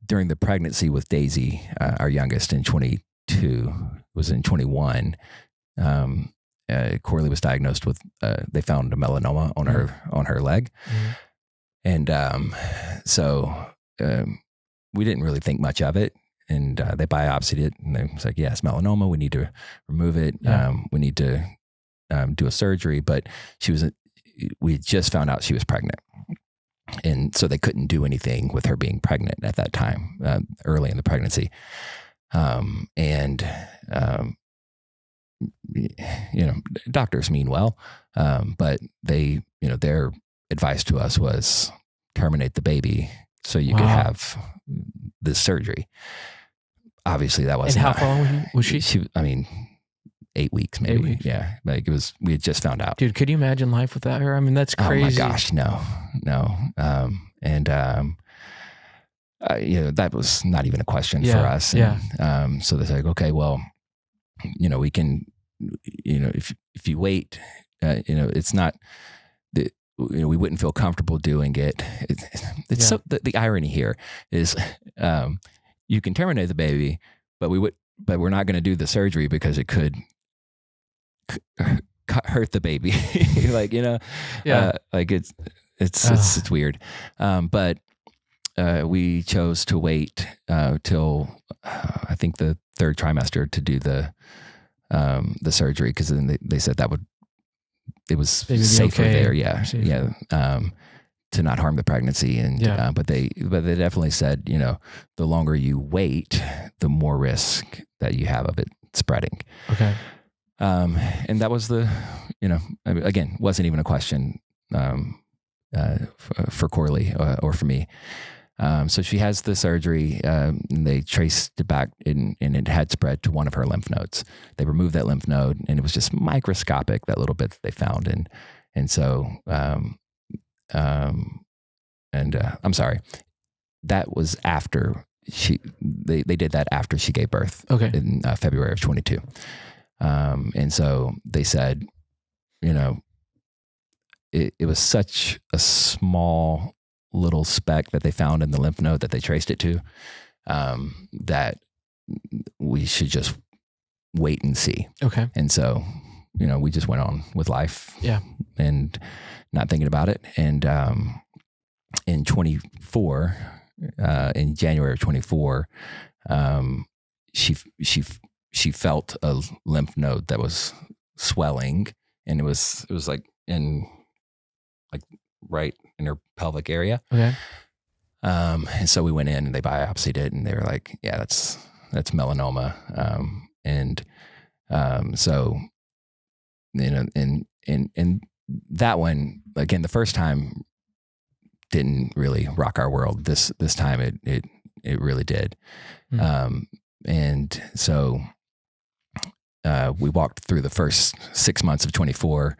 during the pregnancy with Daisy, our youngest in 22, was in 21. Corley was diagnosed with, they found a melanoma on her leg. Mm-hmm. And so we didn't really think much of it. And they biopsied it, and they was like, yeah, it's melanoma. We need to remove it. Yeah. We need to do a surgery. But we just found out she was pregnant. And so they couldn't do anything with her being pregnant at that time, early in the pregnancy. Doctors mean well, but they, their advice to us was terminate the baby so you could have this surgery. Obviously, that wasn't. And how far was she? 8 weeks, maybe. 8 weeks. Yeah, like it was. We had just found out. Dude, could you imagine life without her? I mean, that's crazy. Oh my gosh, no. That was not even a question for us. And, so they're like, okay, well, we can, if you wait, it's not. We wouldn't feel comfortable doing it. It's so the irony here is, you can terminate the baby, but we're not going to do the surgery because it could hurt the baby. It's weird. But we chose to wait till I think the third trimester to do the surgery, because then they said it was safer there. Yeah. Safer. Yeah. To not harm the pregnancy. And, but they definitely said, the longer you wait, the more risk that you have of it spreading. Okay. And that was again, wasn't even a question, for Corley or for me. So she has the surgery, and they traced it back and it had spread to one of her lymph nodes. They removed that lymph node, and it was just microscopic, that little bit that they found. And so, I'm sorry, that was after they did that after she gave birth. Okay. In February of 22. And so they said, it was such a small little speck that they found in the lymph node that they traced it to, that we should just wait and see. Okay. And so, we just went on with life. Yeah. And not thinking about it. And in 24, in January of 24, she felt a lymph node that was swelling, and it was right in her pelvic area. Okay. And so we went in and they biopsied it, and they were like, yeah, that's melanoma. So, and that one, again, the first time didn't really rock our world. This time it really did. Mm. And so, we walked through the first 6 months of 24,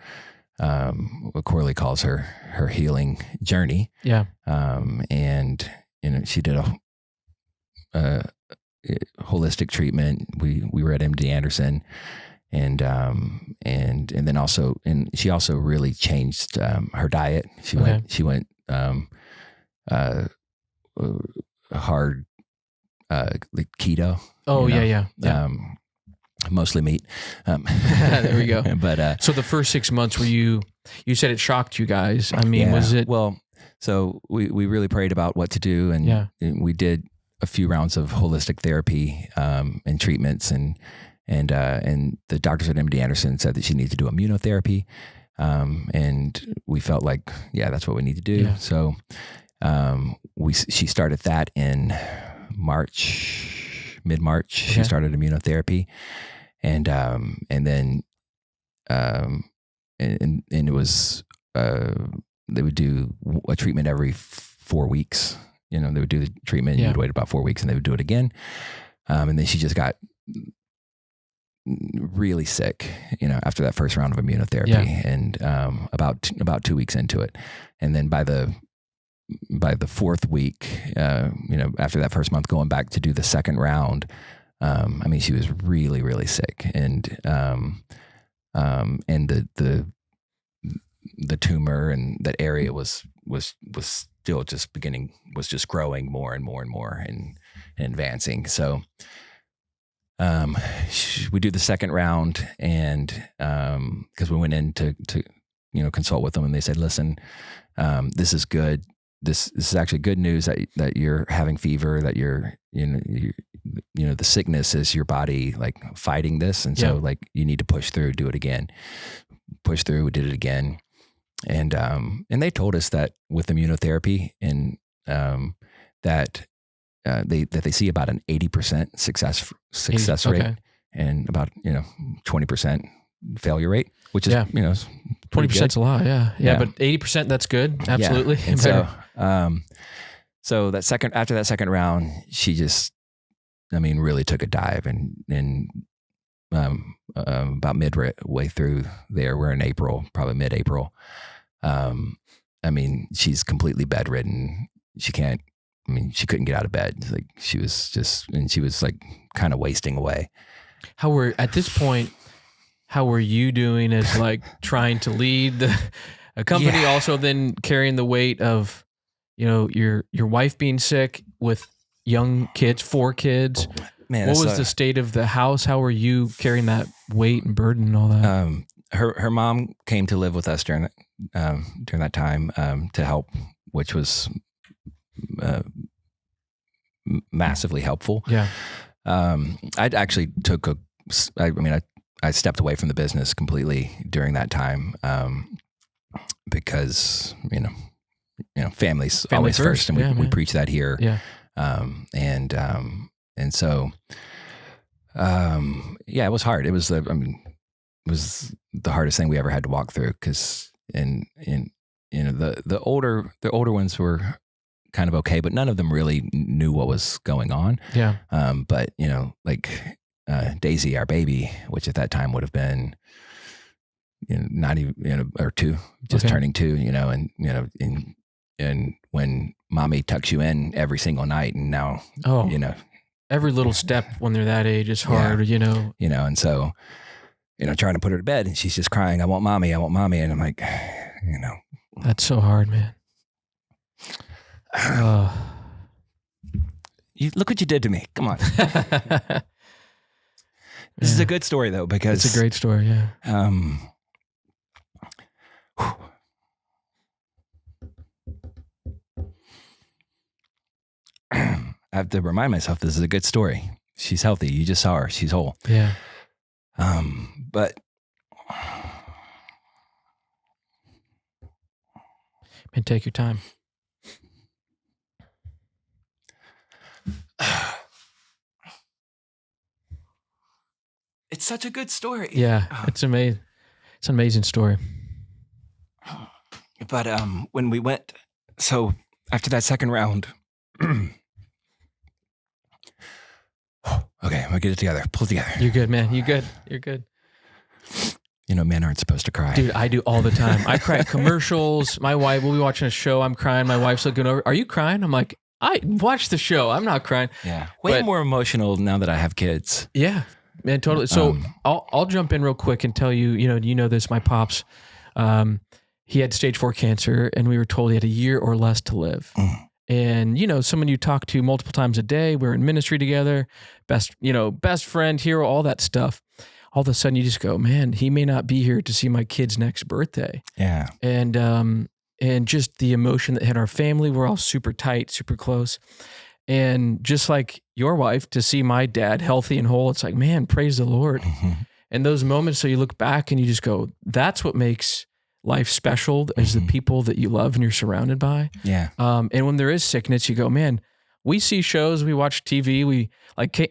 what Corley calls her healing journey. Yeah. And she did a holistic treatment. We were at MD Anderson, and then also, and she also really changed her diet. She went hard, like keto. Oh, yeah. Mostly meat. There we go. But so the first 6 months, you said it shocked you guys. I mean, was it? Well, so we really prayed about what to do, and we did a few rounds of holistic therapy and treatments, and the doctors at MD Anderson said that she needed to do immunotherapy, and we felt like, yeah, that's what we need to do. Yeah. So she started that in mid-March. Okay. She started immunotherapy, and then it was they would do a treatment every 4 weeks. They would do the treatment. You would wait about 4 weeks, and they would do it again. And then she just got really sick, after that first round of immunotherapy, and about 2 weeks into it, and then by the fourth week, after that first month, going back to do the second round, she was really, really sick, and the tumor and that area was still just was just growing more and more and more and advancing. So we do the second round, and because we went in to consult with them, and they said, listen, this is good. This is actually good news that you're having fever, that you're the sickness is your body like fighting this, and so like you need to push through, do it again. Push through, we did it again, and they told us that with immunotherapy and that they see about an 80% success rate and about 20% failure rate, which is 20%'s a lot, yeah. But 80%, that's good, absolutely. Yeah. And so after that second round, she just, really took a dive, and about midway through there, we're in April, probably mid-April. She's completely bedridden. She couldn't get out of bed. Like she was like kind of wasting away. At this point, how were you doing as like trying to lead a company, also then carrying the weight of, your wife being sick with young kids, 4 kids? Man, what was the state of the house? How were you carrying that weight and burden and all that? Her mom came to live with us during that time to help, which was massively helpful. Yeah. I actually I stepped away from the business completely during that time because family's always first, and we preach that here. Yeah. And so it was hard. It was the hardest thing we ever had to walk through, because the older ones were kind of okay, but none of them really knew what was going on. Yeah. But Daisy, our baby, which at that time would have been not even or 2, just turning 2, and when mommy tucks you in every single night, and now every little step when they're that age is hard, and so trying to put her to bed, and she's just crying, I want mommy, and I'm like, that's so hard, man. You look what you did to me. Come on. This is a good story though, because it's a great story. Yeah. I have to remind myself this is a good story. She's healthy. You just saw her. She's whole. Yeah. But man, take your time. It's such a good story. Yeah, it's amazing. It's an amazing story. But when we went, so after that second round, okay, I'm gonna get it together. Pull it together. You're good, man. You're good. Men aren't supposed to cry. Dude, I do all the time. I cry at commercials. My wife will be watching a show. I'm crying. My wife's looking over. Are you crying? I'm like, I watch the show. I'm not crying. Yeah. Way more emotional now that I have kids. Yeah, man, totally. So I'll jump in real quick and tell you, you know this, my pops, he had stage 4 cancer, and we were told he had a year or less to live. And, someone you talk to multiple times a day, we're in ministry together, best friend, hero, all that stuff. All of a sudden you just go, man, he may not be here to see my kid's next birthday. Yeah. And just the emotion that hit our family, we're all super tight, super close. And just like your wife, to see my dad healthy and whole, it's like, man, praise the Lord. Mm-hmm. And those moments, so you look back and you just go, that's what makes life special, is the people that you love and you're surrounded by. Yeah. And when there is sickness, you go, man, we see shows, we watch TV,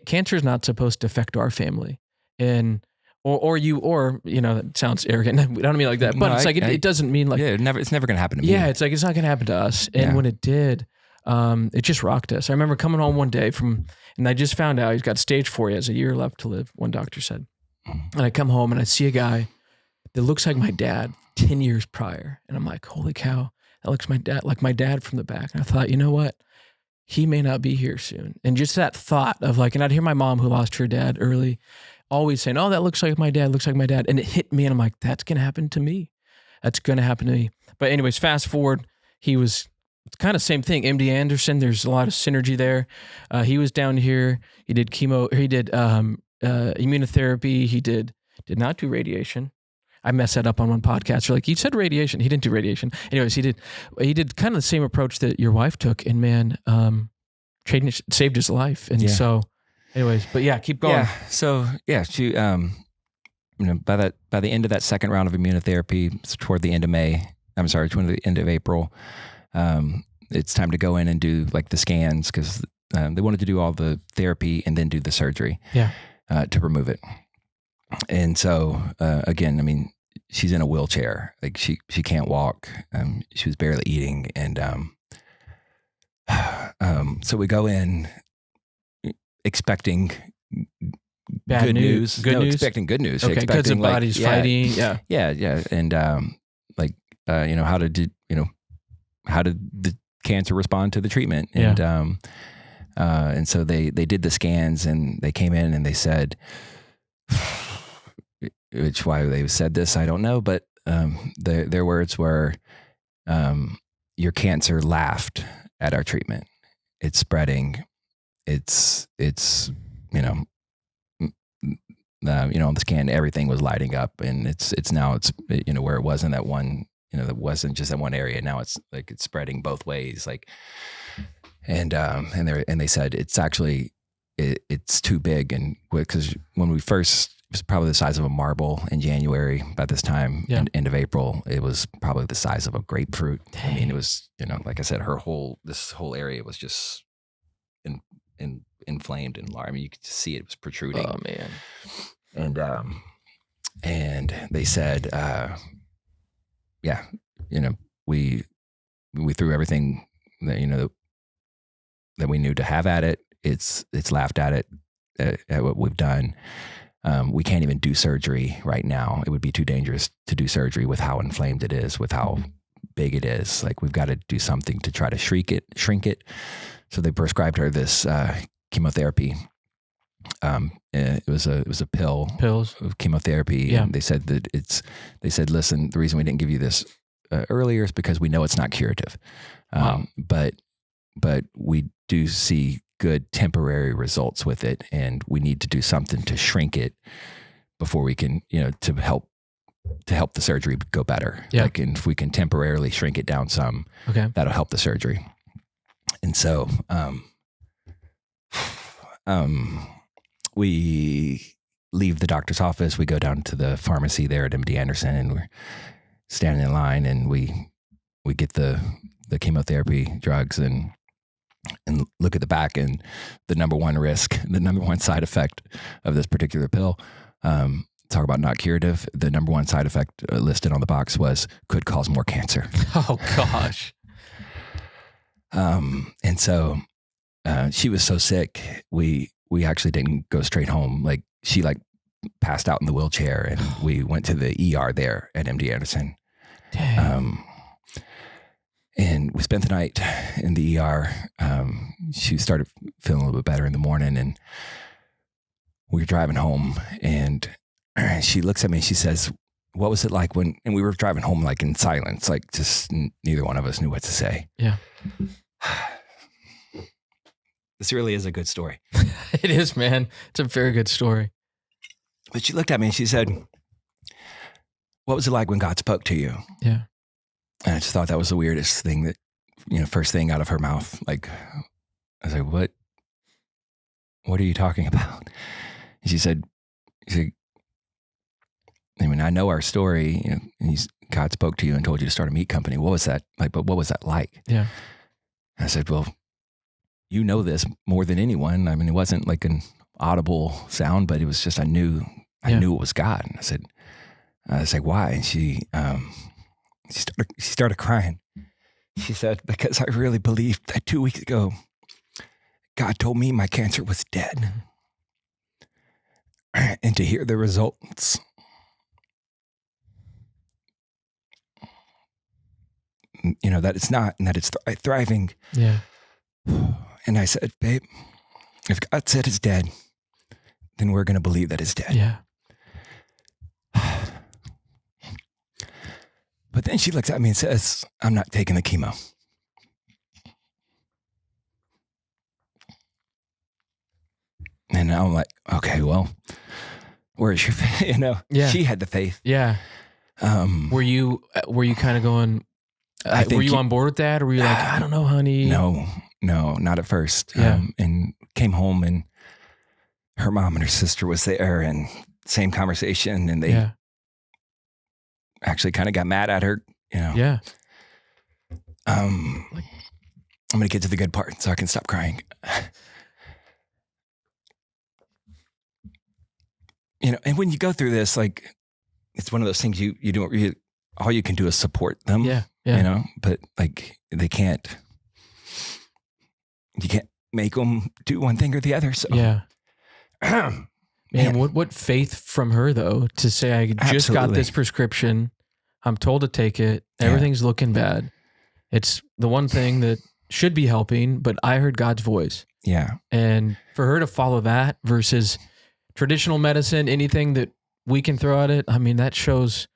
cancer is not supposed to affect our family. And that sounds arrogant. I don't mean like that, but it doesn't mean like, it's never going to happen to me. Yeah. It's like, it's not going to happen to us. And when it did, it just rocked us. I remember coming home one day and I just found out he's got stage 4. He has a year left to live, one doctor said. And I come home and I see a guy that looks like my dad 10 years prior. And I'm like, holy cow, that looks like my dad from the back. And I thought, you know what? He may not be here soon. And just that thought of and I'd hear my mom, who lost her dad early, always saying, oh, that looks like my dad, And it hit me, and I'm like, that's going to happen to me. That's going to happen to me. But anyways, fast forward, he was it's kind of same thing. MD Anderson, there's a lot of synergy there. He was down here. He did chemo. He did immunotherapy. He did not do radiation. I messed that up on one podcast. You're like, you said radiation. He didn't do radiation. Anyways, he did kind of the same approach that your wife took, and man, saved his life. And so, anyways, but yeah, keep going. Yeah. So yeah, she, by the end of that second round of immunotherapy, toward the end of the end of April, it's time to go in and do like the scans because they wanted to do all the therapy and then do the surgery. Yeah. To remove it. And so, again, I mean, she's in a wheelchair. Like she can't walk. She was barely eating. And so we go in expecting good news. Good news? Expecting good news. Okay, because the body's fighting. Yeah. Yeah. And how did the cancer respond to the treatment? And and so they did the scans and they came in and they said, which why they said this, I don't know, but their words were, your cancer laughed at our treatment. It's spreading. It's on the scan, everything was lighting up, and it's now where it wasn't that one, that wasn't just that one area. Now it's like it's spreading both ways, like, and they said it's actually it's too big, and because when we first, it was probably the size of a marble in January. By this time, end of April, it was probably the size of a grapefruit. Dang. I mean, it was, like I said, this whole area was just inflamed and large. I mean, you could just see it was protruding. Oh man. And they said, we threw everything that that we knew to have at it. It's laughed at it at what we've done. We can't even do surgery right now. It would be too dangerous to do surgery with how inflamed it is, with how big it is. Like, we've got to do something to try to shrink it. So they prescribed her this chemotherapy. It was a pills of chemotherapy. Yeah. And they said, listen, the reason we didn't give you this earlier is because we know it's not curative. Wow. But we do see good temporary results with it, and we need to do something to shrink it before we can, to help the surgery go better. Yeah. Like, and if we can temporarily shrink it down some, okay, that'll help the surgery. And so, we leave the doctor's office, we go down to the pharmacy there at MD Anderson, and we're standing in line, and we get the chemotherapy drugs and look at the back, and the number one side effect of this particular pill, talk about not curative, the number one side effect listed on the box was could cause more cancer. Oh gosh. And so she was so sick, we actually didn't go straight home. Like, she passed out in the wheelchair, and we went to the ER there at MD Anderson. Dang. And we spent the night in the ER. She started feeling a little bit better in the morning, and we were driving home, and she looks at me and she says, what was it like when, and we were driving home like in silence, like just neither one of us knew what to say. Yeah. This really is a good story. It is, man. It's a very good story. But she looked at me and she said, what was it like when God spoke to you? Yeah. And I just thought that was the weirdest thing that, first thing out of her mouth. Like, I was like, what are you talking about? And she said, I mean, I know our story, and God spoke to you and told you to start a meat company. What was that like? But what was that like? Yeah. And I said, well, you know this more than anyone. I mean, it wasn't like an audible sound, but it was just, I knew it was God. And I was like, why? And she started crying. She said, because I really believed that 2 weeks ago, God told me my cancer was dead. And to hear the results, that it's not, and that it's thriving. Yeah. And I said, babe, if God said it's dead, then we're going to believe that it's dead. Yeah. But then she looks at me and says, I'm not taking the chemo. And I'm like, okay, well, where's your faith? She had the faith. Yeah. Were you kind of going, were you on board with that? Or were you like, I don't know, honey? No, not at first. Yeah. And came home and her mom and her sister was there and same conversation. And they actually kind of got mad at her, Yeah. I'm going to get to the good part so I can stop crying. And when you go through this, like, it's one of those things you don't, all you can do is support them. Yeah. But like you can't make them do one thing or the other. So yeah. Man, what faith from her though, to say, I just got this prescription. I'm told to take it. Everything's looking bad. It's the one thing that should be helping, but I heard God's voice. Yeah. And for her to follow that versus traditional medicine, anything that we can throw at it, I mean, that shows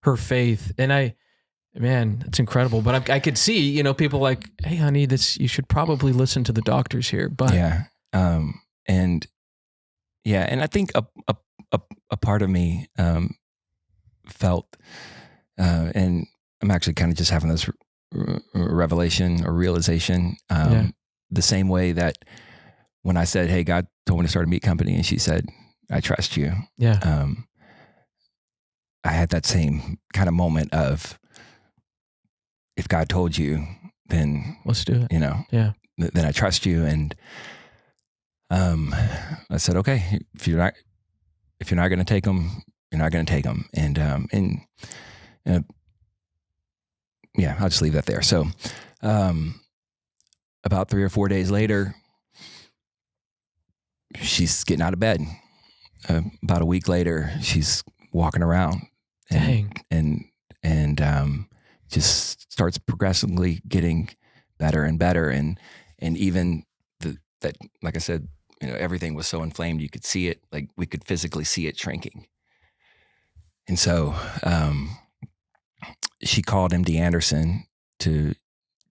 her faith. And man, it's incredible. But I could see, people like, hey, honey, you should probably listen to the doctors here. But yeah. And I think a part of me felt, and I'm actually kind of just having this revelation or realization, the same way that when I said, hey, God told me to start a meat company, and she said, I trust you. Yeah. I had that same kind of moment of, if God told you, then let's do it. Then I trust you. And I said, okay, if you're not going to take them, you're not going to take them. And I'll just leave that there. So, about 3 or 4 days later, she's getting out of bed. About a week later, she's walking around. Dang. And just starts progressively getting better and better. And even that, like I said, everything was so inflamed, you could see it, like we could physically see it shrinking. And so, she called MD Anderson to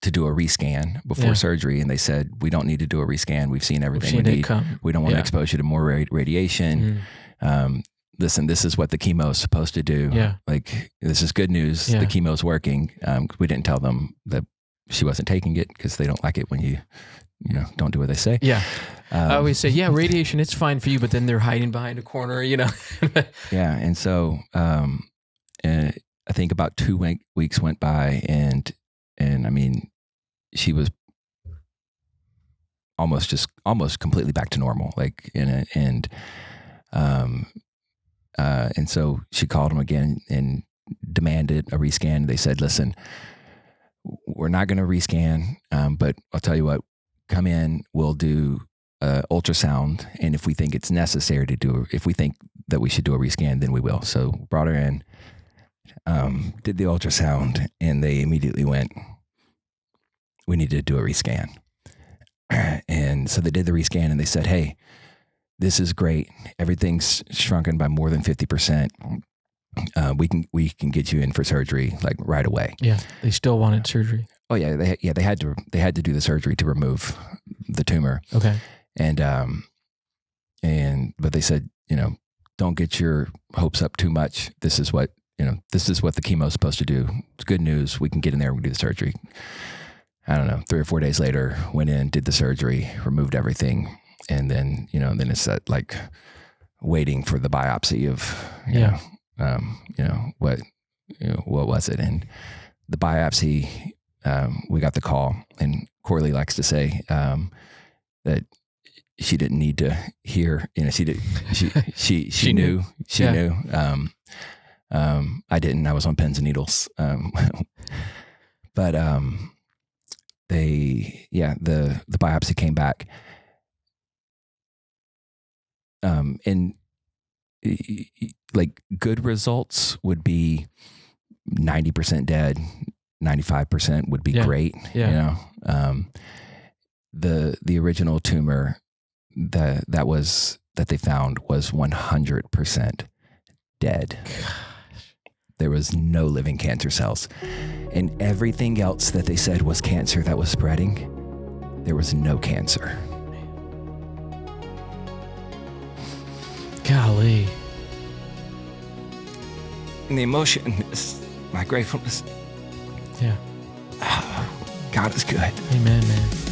do a rescan before surgery. And they said, we don't need to do a rescan. We've seen everything we need. We don't want to expose you to more radiation. Listen, this is what the chemo is supposed to do. Yeah. Like, this is good news. The chemo's working. We didn't tell them that she wasn't taking it because they don't like it when you don't do what they say. Yeah. I always say, radiation, it's fine for you, but then they're hiding behind a corner, Yeah. And so, I think about 2 weeks went by, and I mean, she was almost completely back to normal, like and so she called him again and demanded a rescan. They said, listen, we're not going to rescan, but I'll tell you what, come in, we'll do ultrasound. And if we think it's necessary if we think that we should do a rescan, then we will. So brought her in, did the ultrasound, and they immediately went, we need to do a rescan. And so they did the rescan, and they said, hey, this is great. Everything's shrunken by more than 50%. We can get you in for surgery like right away. Yeah. They still wanted surgery. Oh yeah. They had to do the surgery to remove the tumor. Okay. But they said, don't get your hopes up too much. This is what the chemo is supposed to do. It's good news. We can get in there and we can do the surgery. I don't know, 3 or 4 days later, went in, did the surgery, removed everything. And then, then it's that like waiting for the biopsy of, what was it? And the biopsy, we got the call, and Corley likes to say, that she didn't need to hear, she knew, knew. I didn't, I was on pins and needles. But, the biopsy came back. And like good results would be 90% dead, 95% would be great. Yeah. The original tumor that they found was 100% dead. Gosh. There was no living cancer cells, and everything else that they said was cancer that was spreading, there was no cancer. Golly. And the emotion is my gratefulness. Yeah. God is good. Amen, man.